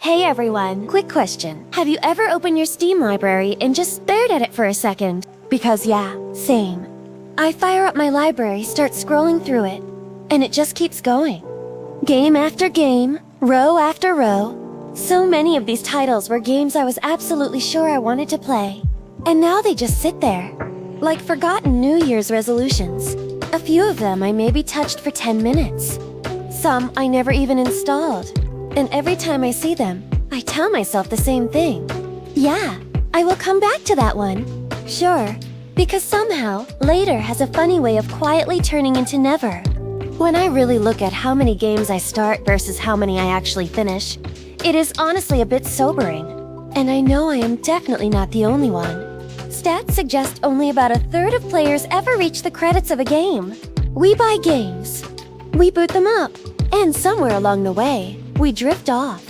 Hey everyone, quick question. Have you ever opened your Steam library and just stared at it for a second? Because yeah, same. I fire up my library, start scrolling through it, and it just keeps going. Game after game, row after row. So many of these titles were games I was absolutely sure I wanted to play. And now they just sit there, like forgotten New Year's resolutions. A few of them I maybe touched for 10 minutes. Some I never even installed. And every time I see them, I tell myself the same thing. Yeah, I will come back to that one. Sure, because somehow, later has a funny way of quietly turning into never. When I really look at how many games I start versus how many I actually finish, it is honestly a bit sobering. And I know I am definitely not the only one. Stats suggest only about a third of players ever reach the credits of a game. We buy games. We boot them up. And somewhere along the way, we drift off.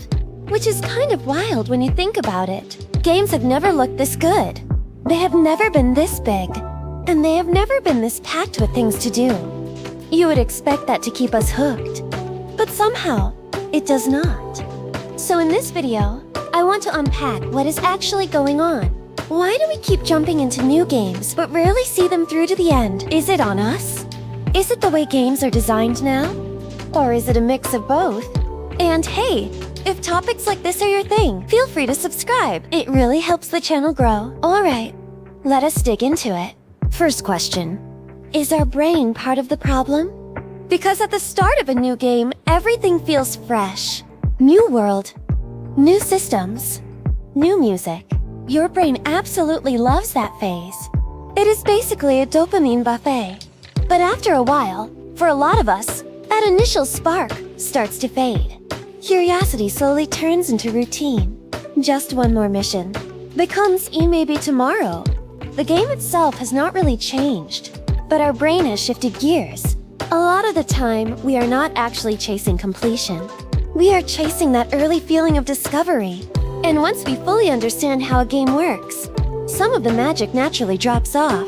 Which is kind of wild when you think about it. Games have never looked this good. They have never been this big. And they have never been this packed with things to do. You would expect that to keep us hooked. But somehow, it does not. So in this video, I want to unpack what is actually going on. Why do we keep jumping into new games but rarely see them through to the end? Is it on us? Is it the way games are designed now? Or is it a mix of both? And hey, if topics like this are your thing, feel free to subscribe. It really helps the channel grow. Alright, let us dig into it. First question. Is our brain part of the problem? Because at the start of a new game, everything feels fresh. New world, new systems, new music. Your brain absolutely loves that phase. It is basically a dopamine buffet. But after a while, for a lot of us, that initial spark starts to fade. Curiosity slowly turns into routine. Just one more mission becomes maybe tomorrow. The game itself has not really changed, but our brain has shifted gears. A lot of the time, we are not actually chasing completion. We are chasing that early feeling of discovery. And once we fully understand how a game works, some of the magic naturally drops off.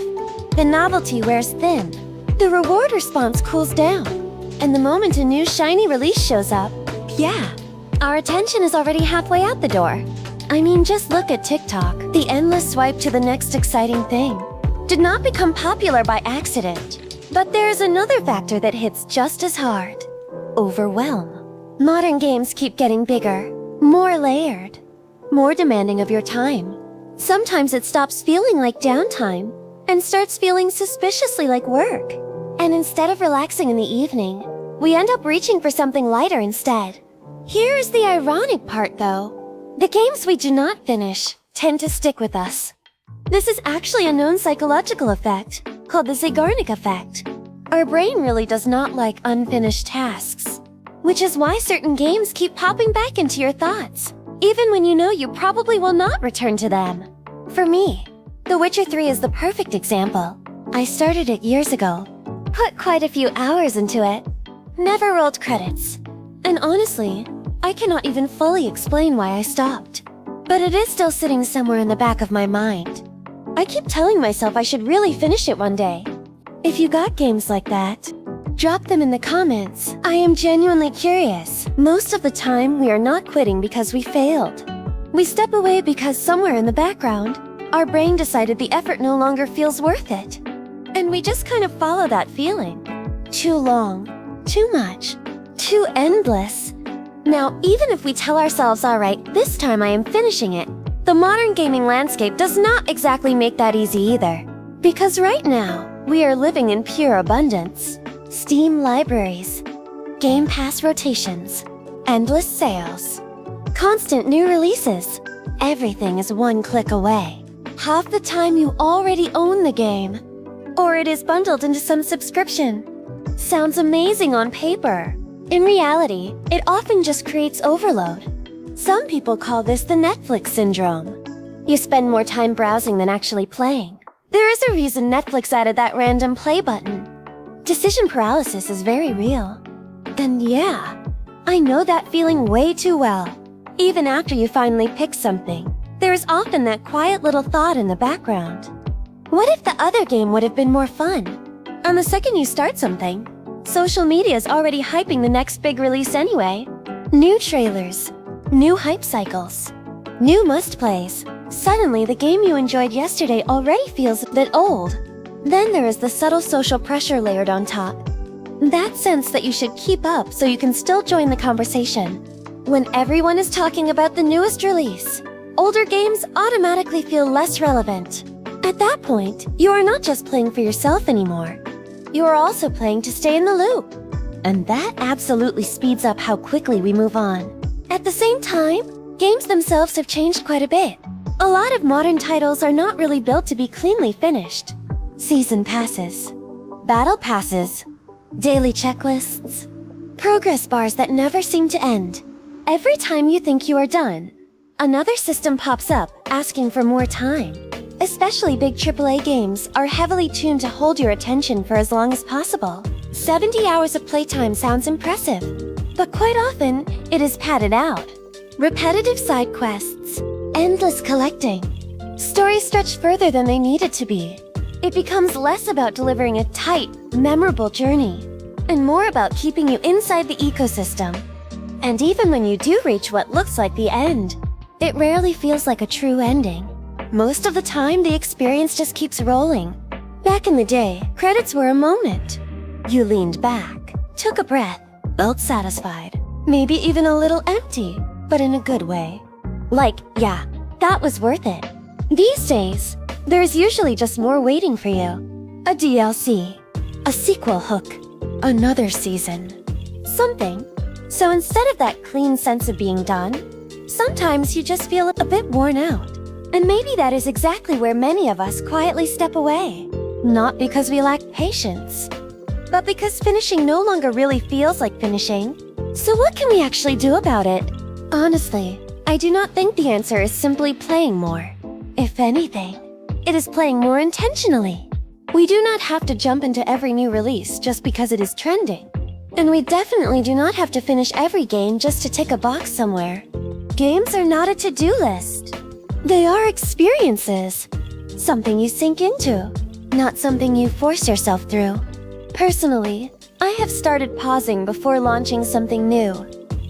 The novelty wears thin. The reward response cools down. And the moment a new shiny release shows up, yeah, our attention is already halfway out the door. I mean, just look at TikTok. The endless swipe to the next exciting thing did not become popular by accident. But there is another factor that hits just as hard. Overwhelm. Modern games keep getting bigger, more layered, more demanding of your time. Sometimes it stops feeling like downtime and starts feeling suspiciously like work. And instead of relaxing in the evening, we end up reaching for something lighter instead. Here is the ironic part though. The games we do not finish tend to stick with us. This is actually a known psychological effect called the Zeigarnik effect. Our brain really does not like unfinished tasks, which is why certain games keep popping back into your thoughts, even when you know you probably will not return to them. For me, The Witcher 3 is the perfect example. I started it years ago, put quite a few hours into it, never rolled credits. And honestly, I cannot even fully explain why I stopped. But it is still sitting somewhere in the back of my mind. I keep telling myself I should really finish it one day. If you got games like that, drop them in the comments. I am genuinely curious. Most of the time, we are not quitting because we failed. We step away because somewhere in the background, our brain decided the effort no longer feels worth it. And we just kind of follow that feeling. Too long, too much, too endless. Now, even if we tell ourselves, alright, this time I am finishing it, the modern gaming landscape does not exactly make that easy either. Because right now, we are living in pure abundance. Steam libraries, Game Pass rotations, endless sales, constant new releases. Everything is one click away. Half the time you already own the game, or it is bundled into some subscription. Sounds amazing on paper. In reality, it often just creates overload. Some people call this the Netflix syndrome. You spend more time browsing than actually playing. There is a reason Netflix added that random play button. Decision paralysis is very real. And yeah, I know that feeling way too well. Even after you finally pick something, there is often that quiet little thought in the background. What if the other game would have been more fun? And the second you start something, social media is already hyping the next big release anyway. New trailers, New hype cycles. New must-plays. Suddenly, the game you enjoyed yesterday already feels a bit old. Then there is the subtle social pressure layered on top. That sense that you should keep up so you can still join the conversation. When everyone is talking about the newest release, older games automatically feel less relevant. At that point, you are not just playing for yourself anymore. You are also playing to stay in the loop. And that absolutely speeds up how quickly we move on. At the same time, games themselves have changed quite a bit. A lot of modern titles are not really built to be cleanly finished. Season passes, battle passes, daily checklists, progress bars that never seem to end. Every time you think you are done, another system pops up asking for more time. Especially big AAA games are heavily tuned to hold your attention for as long as possible. 70 hours of playtime sounds impressive, but quite often it is padded out. Repetitive side quests, endless collecting. Stories stretch further than they needed to be. It becomes less about delivering a tight, memorable journey, and more about keeping you inside the ecosystem. And even when you do reach what looks like the end, it rarely feels like a true ending. Most of the time, the experience just keeps rolling. Back in the day, credits were a moment. You leaned back, took a breath, felt satisfied, maybe even a little empty, but in a good way. Like, yeah, that was worth it. These days, there's usually just more waiting for you. A DLC, a sequel hook, another season, something. So instead of that clean sense of being done, sometimes you just feel a bit worn out. And maybe that is exactly where many of us quietly step away. Not because we lack patience, but because finishing no longer really feels like finishing. So what can we actually do about it? Honestly, I do not think the answer is simply playing more. If anything, it is playing more intentionally. We do not have to jump into every new release just because it is trending. And we definitely do not have to finish every game just to tick a box somewhere. Games are not a to-do list. They are experiences. Something you sink into, not something you force yourself through. Personally, I have started pausing before launching something new.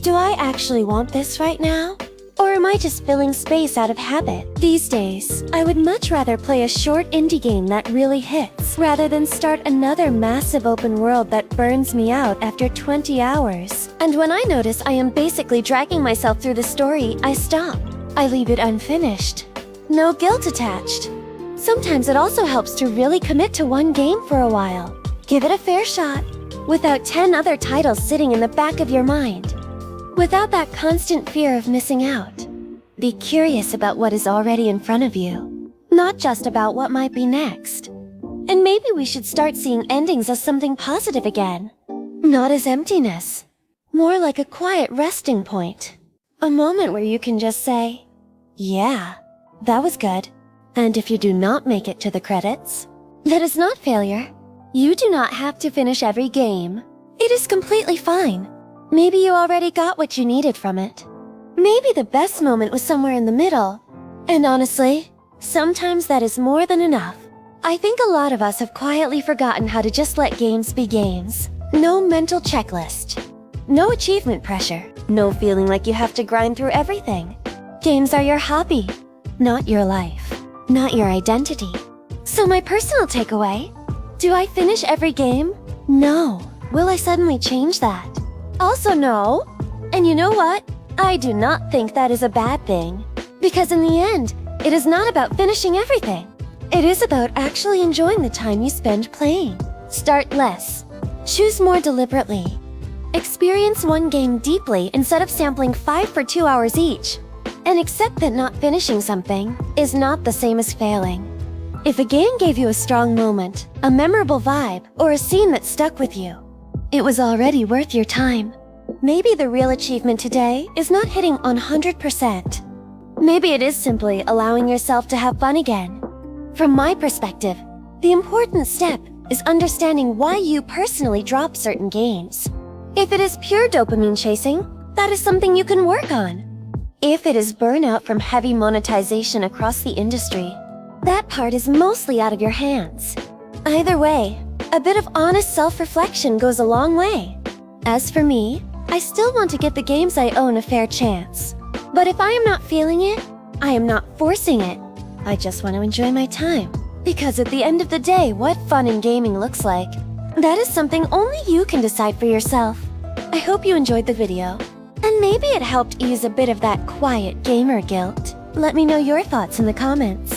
Do I actually want this right now? Or am I just filling space out of habit? These days, I would much rather play a short indie game that really hits, rather than start another massive open world that burns me out after 20 hours. And when I notice I am basically dragging myself through the story, I stop. I leave it unfinished. No guilt attached. Sometimes it also helps to really commit to one game for a while. Give it a fair shot, without 10 other titles sitting in the back of your mind. Without that constant fear of missing out. Be curious about what is already in front of you, not just about what might be next. And maybe we should start seeing endings as something positive again, not as emptiness. More like a quiet resting point. A moment where you can just say, yeah, that was good. And if you do not make it to the credits, that is not failure. You do not have to finish every game. It is completely fine. Maybe you already got what you needed from it. Maybe the best moment was somewhere in the middle. And honestly, sometimes that is more than enough. I think a lot of us have quietly forgotten how to just let games be games. No mental checklist. No achievement pressure. No feeling like you have to grind through everything. Games are your hobby, not your life, not your identity. So my personal takeaway, do I finish every game? No. Will I suddenly change that? Also no. And you know what? I do not think that is a bad thing. Because in the end, it is not about finishing everything. It is about actually enjoying the time you spend playing. Start less. Choose more deliberately. Experience one game deeply instead of sampling 5 for 2 hours each. And accept that not finishing something is not the same as failing. If a game gave you a strong moment, a memorable vibe, or a scene that stuck with you, it was already worth your time. Maybe the real achievement today is not hitting 100%. Maybe it is simply allowing yourself to have fun again. From my perspective, the important step is understanding why you personally drop certain games. If it is pure dopamine chasing, that is something you can work on. If it is burnout from heavy monetization across the industry, that part is mostly out of your hands. Either way, a bit of honest self-reflection goes a long way. As for me, I still want to give the games I own a fair chance. But if I am not feeling it, I am not forcing it. I just want to enjoy my time. Because at the end of the day, what fun in gaming looks like, that is something only you can decide for yourself. I hope you enjoyed the video. And maybe it helped ease a bit of that quiet gamer guilt. Let me know your thoughts in the comments.